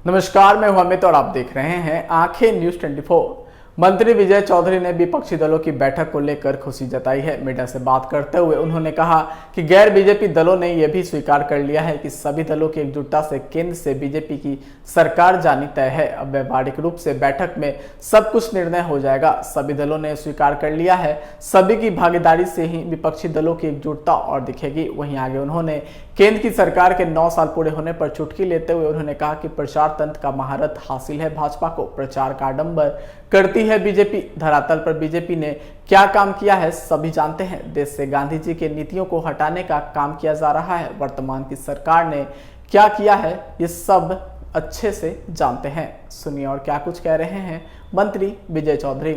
नमस्कार, मैं हूं अमित और आप देख रहे हैं आंखें न्यूज 24। मंत्री विजय चौधरी ने विपक्षी दलों की बैठक को लेकर खुशी जताई है। मीडिया से बात करते हुए उन्होंने कहा कि गैर बीजेपी दलों ने यह भी स्वीकार कर लिया है कि सभी दलों की एकजुटता से केंद्र से बीजेपी की सरकार जानी तय है। अब व्यवहारिक रूप से बैठक में सब कुछ निर्णय हो जाएगा। सभी दलों ने स्वीकार कर लिया है, सभी की भागीदारी से ही विपक्षी दलों की एकजुटता और दिखेगी। वहीं आगे उन्होंने केंद्र की सरकार के 9 साल पूरे होने पर चुटकी लेते हुए उन्होंने कहा कि प्रचार तंत्र का महारत हासिल है भाजपा को, प्रचार का आडंबर करती है बीजेपी। धरातल पर बीजेपी ने क्या काम किया है सभी जानते हैं। देश से गांधी जी के नीतियों को हटाने का काम किया जा रहा है। वर्तमान की सरकार ने क्या किया है ये सब अच्छे से जानते हैं। सुनिए और क्या कुछ कह रहे हैं मंत्री विजय चौधरी।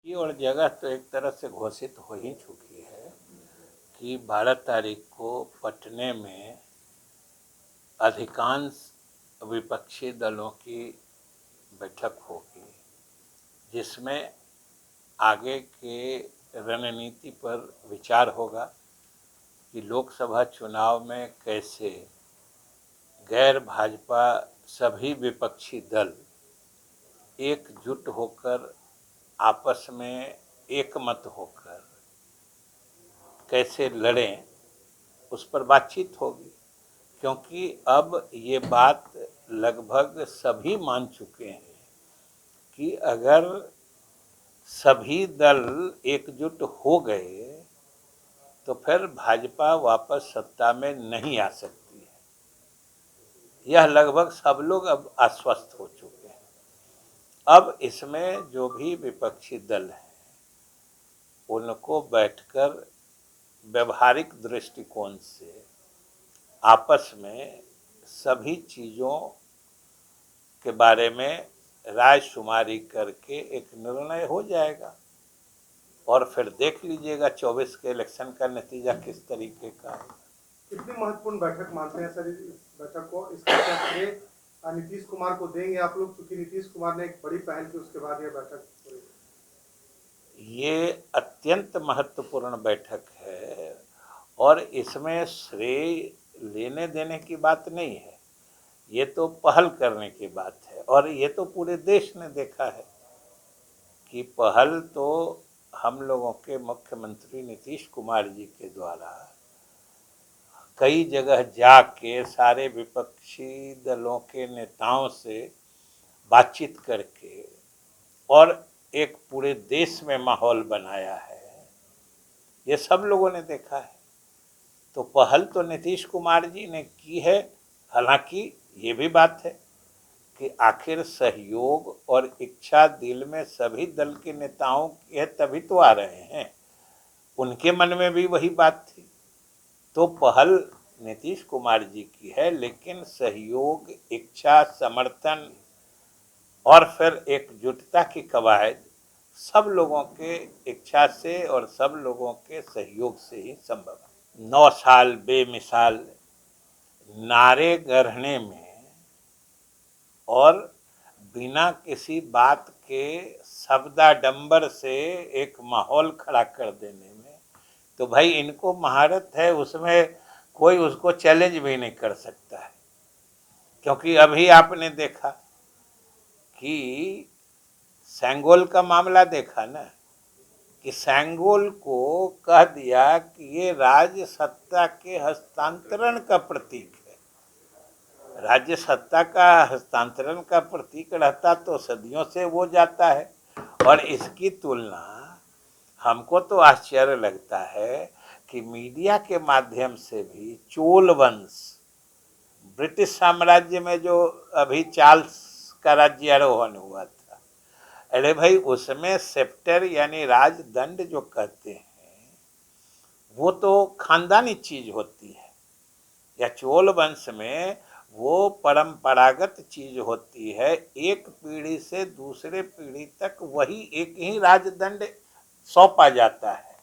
और जगह तो एक तरह से घोषित हो ही चुकी है कि 12 तारीख को पटने में अधिकांश विपक्षी दलों की बैठक होगी, जिसमें आगे के रणनीति पर विचार होगा कि लोकसभा चुनाव में कैसे गैर भाजपा सभी विपक्षी दल एकजुट होकर आपस में एकमत होकर कैसे लड़ें, उस पर बातचीत होगी। क्योंकि अब ये बात लगभग सभी मान चुके हैं कि अगर सभी दल एकजुट हो गए तो फिर भाजपा वापस सत्ता में नहीं आ सकती है। यह लगभग सब लोग अब आश्वस्त हो चुके हैं। अब इसमें जो भी विपक्षी दल हैं उनको बैठकर व्यवहारिक दृष्टिकोण से आपस में सभी चीज़ों के बारे में राय शुमारी करके एक निर्णय हो जाएगा। और फिर देख लीजिएगा 24 के इलेक्शन का नतीजा किस तरीके का है। कितनी महत्वपूर्ण बैठक मानते हैं सर इस बैठक को? इसका क्या श्रेय नीतीश कुमार को देंगे आप लोग, क्योंकि नीतीश कुमार ने एक बड़ी पहल की, उसके बाद यह बैठक हुई। ये अत्यंत महत्वपूर्ण बैठक है और इसमें श्रेय लेने देने की बात नहीं है, ये तो पहल करने की बात है। और ये तो पूरे देश ने देखा है कि पहल तो हम लोगों के मुख्यमंत्री नीतीश कुमार जी के द्वारा कई जगह जाके सारे विपक्षी दलों के नेताओं से बातचीत करके और एक पूरे देश में माहौल बनाया है, ये सब लोगों ने देखा है। तो पहल तो नीतीश कुमार जी ने की है। हालांकि ये भी बात है कि आखिर सहयोग और इच्छा दिल में सभी दल के नेताओं की है, तभी तो आ रहे हैं। उनके मन में भी वही बात थी। तो पहल नीतीश कुमार जी की है, लेकिन सहयोग, इच्छा, समर्थन और फिर एकजुटता की कवायद सब लोगों के इच्छा से और सब लोगों के सहयोग से ही संभव है। 9 साल बेमिसाल नारे गढ़ने में और बिना किसी बात के शब्दाडंबर से एक माहौल खड़ा कर देने में, तो भाई इनको महारत है, उसमें कोई उसको चैलेंज भी नहीं कर सकता है। क्योंकि अभी आपने देखा कि सेंगोल का मामला देखा ना, कि सेंगोल को कह दिया कि ये राज्य सत्ता के हस्तांतरण का प्रतीक है। राज्य सत्ता का हस्तांतरण का प्रतीक रहता तो सदियों से वो जाता है। और इसकी तुलना हमको तो आश्चर्य लगता है कि मीडिया के माध्यम से भी चोल वंश, ब्रिटिश साम्राज्य में जो अभी चार्ल्स का राज्यारोहण हुआ था, अरे भाई उसमें सेप्टर यानी राजदंड जो कहते हैं वो तो खानदानी चीज होती है, या चोल वंश में वो परंपरागत चीज होती है। एक पीढ़ी से दूसरे पीढ़ी तक वही एक ही राजदंड सौंपा जाता है।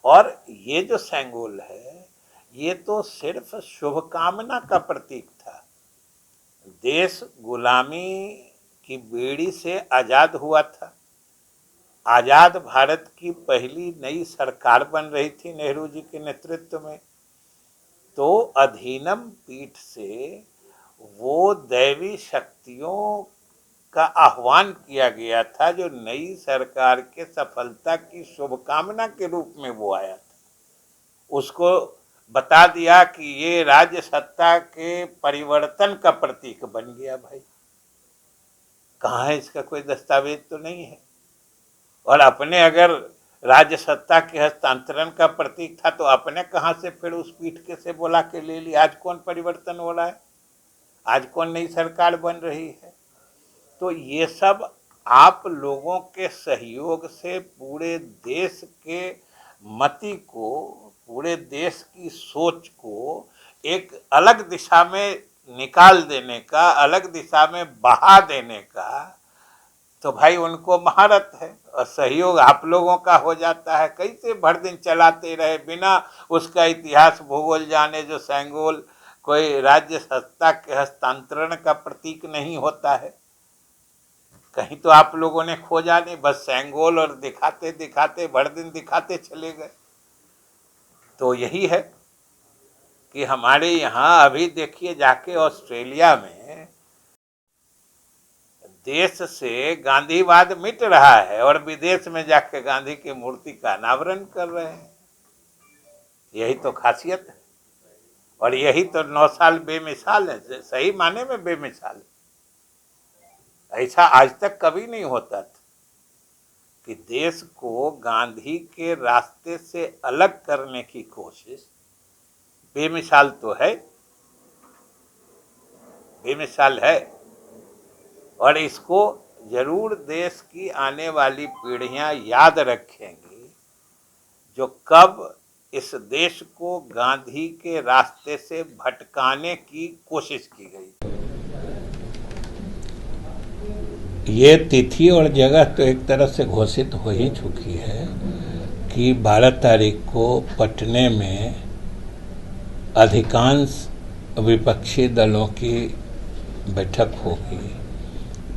और ये जो सेंगोल है ये तो सिर्फ शुभकामना का प्रतीक था। देश गुलामी की बेड़ी से आज़ाद हुआ था। आज़ाद भारत की पहली नई सरकार बन रही थी नेहरू जी के नेतृत्व में। तो अधीनम पीठ से वो दैवी शक्तियों का आह्वान किया गया था, जो नई सरकार के सफलता की शुभकामना के रूप में वो आया था। उसको बता दिया कि ये राज्य सत्ता के परिवर्तन का प्रतीक बन गया। भाई कहाँ है इसका कोई दस्तावेज तो नहीं है। और अपने अगर राज्य सत्ता के हस्तांतरण का प्रतीक था तो अपने कहाँ से फिर उस पीठ के से बुला के ले ली। आज कौन परिवर्तन हो रहा है, आज कौन नई सरकार बन रही है। तो ये सब आप लोगों के सहयोग से पूरे देश के मति को, पूरे देश की सोच को एक अलग दिशा में निकाल देने का, अलग दिशा में बहा देने का, तो भाई उनको महारत है। और सहयोग आप लोगों का हो जाता है। कैसे भर दिन चलाते रहे बिना उसका इतिहास भूगोल जाने। जो सेंगोल कोई राज्य सत्ता के हस्तांतरण का प्रतीक नहीं होता है, कहीं तो आप लोगों ने खोजा नहीं, बस सेंगोल और दिखाते दिखाते भर दिन दिखाते चले गए। तो यही है कि हमारे यहाँ अभी देखिए जाके ऑस्ट्रेलिया में देश से गांधीवाद मिट रहा है और विदेश में जाके गांधी की मूर्ति का अनावरण कर रहे हैं। यही तो खासियत है और यही तो 9 साल बेमिसाल है, सही माने में बेमिसाल है। ऐसा आज तक कभी नहीं होता था कि देश को गांधी के रास्ते से अलग करने की कोशिश। बेमिसाल तो है, बेमिसाल है। और इसको जरूर देश की आने वाली पीढ़ियां याद रखेंगी, जो कब इस देश को गांधी के रास्ते से भटकाने की कोशिश की गई। ये तिथि और जगह तो एक तरह से घोषित हो ही चुकी है कि 12 तारीख को पटने में अधिकांश विपक्षी दलों की बैठक होगी,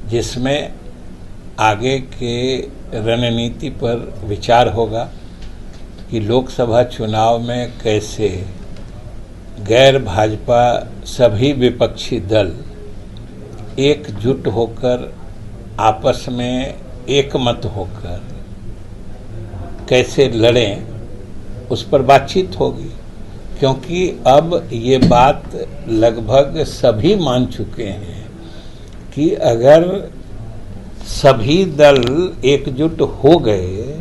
जिसमें आगे के रणनीति पर विचार होगा कि लोकसभा चुनाव में कैसे गैर भाजपा सभी विपक्षी दल एकजुट होकर आपस में एकमत होकर कैसे लड़ें, उस पर बातचीत होगी। क्योंकि अब ये बात लगभग सभी मान चुके हैं कि अगर सभी दल एकजुट हो गए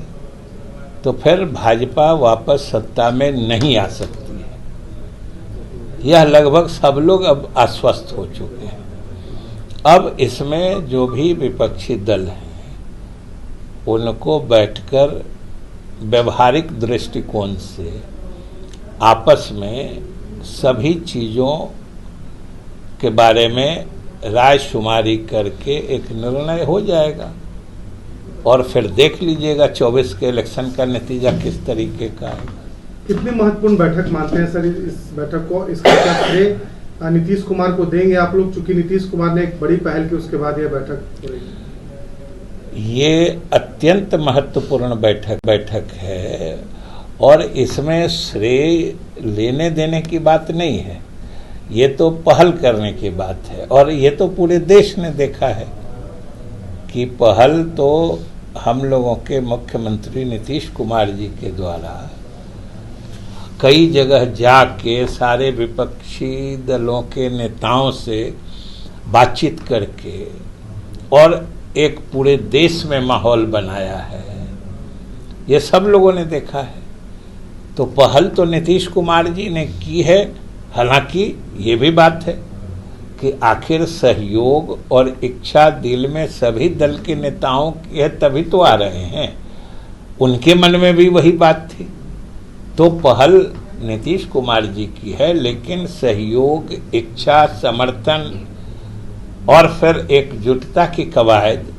तो फिर भाजपा वापस सत्ता में नहीं आ सकती है। यह लगभग सब लोग अब आश्वस्त हो चुके हैं। अब इसमें जो भी विपक्षी दल हैं उनको बैठकर व्यवहारिक दृष्टिकोण से आपस में सभी चीज़ों के बारे में राय शुमारी करके एक निर्णय हो जाएगा और फिर देख लीजिएगा 24 के इलेक्शन का नतीजा किस तरीके का है। कितनी महत्वपूर्ण बैठक मानते हैं सर इस बैठक को? इसका क्या श्रेय नीतीश कुमार को देंगे आप लोग, चूंकि नीतीश कुमार ने एक बड़ी पहल की, उसके बाद यह बैठक हो रही? ये अत्यंत महत्वपूर्ण बैठक है और इसमें श्रेय लेने देने की बात नहीं है, ये तो पहल करने की बात है। और ये तो पूरे देश ने देखा है कि पहल तो हम लोगों के मुख्यमंत्री नीतीश कुमार जी के द्वारा कई जगह जाके सारे विपक्षी दलों के नेताओं से बातचीत करके और एक पूरे देश में माहौल बनाया है, ये सब लोगों ने देखा है। तो पहल तो नीतीश कुमार जी ने की है। हालांकि ये भी बात है कि आखिर सहयोग और इच्छा दिल में सभी दल के नेताओं की है, तभी तो आ रहे हैं। उनके मन में भी वही बात थी। तो पहल नीतीश कुमार जी की है, लेकिन सहयोग, इच्छा, समर्थन और फिर एकजुटता की कवायद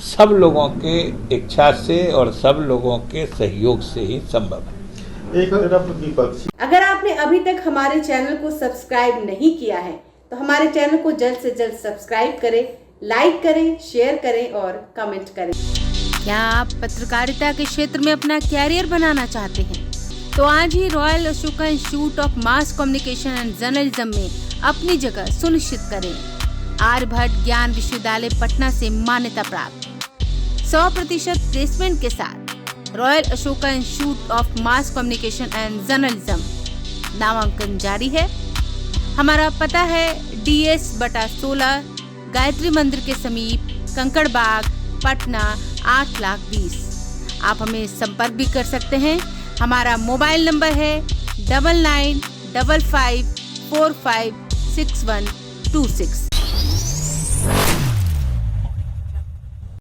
सब लोगों के इच्छा से और सब लोगों के सहयोग से ही संभव है। एक तरफ विपक्ष, अगर आपने अभी तक हमारे चैनल को सब्सक्राइब नहीं किया है तो हमारे चैनल को जल्द से जल्द सब्सक्राइब करें, लाइक करें, शेयर करें और कमेंट करें। क्या आप पत्रकारिता के क्षेत्र में अपना कैरियर बनाना चाहते हैं? तो आज ही royal Ashoka institute of mass communication and journalism में अपनी जगह सुनिश्चित करें। आर्यभट्ट ज्ञान विश्वविद्यालय पटना से मान्यता प्राप्त 100% प्लेसमेंट के साथ royal Ashoka institute of mass communication and journalism, नामांकन जारी है। हमारा पता है DS/16 गायत्री मंदिर के समीप, कंकड़ बाग, पटना 8,20,000। आप हमें संपर्क भी कर सकते हैं। हमारा मोबाइल नंबर है 9955456126।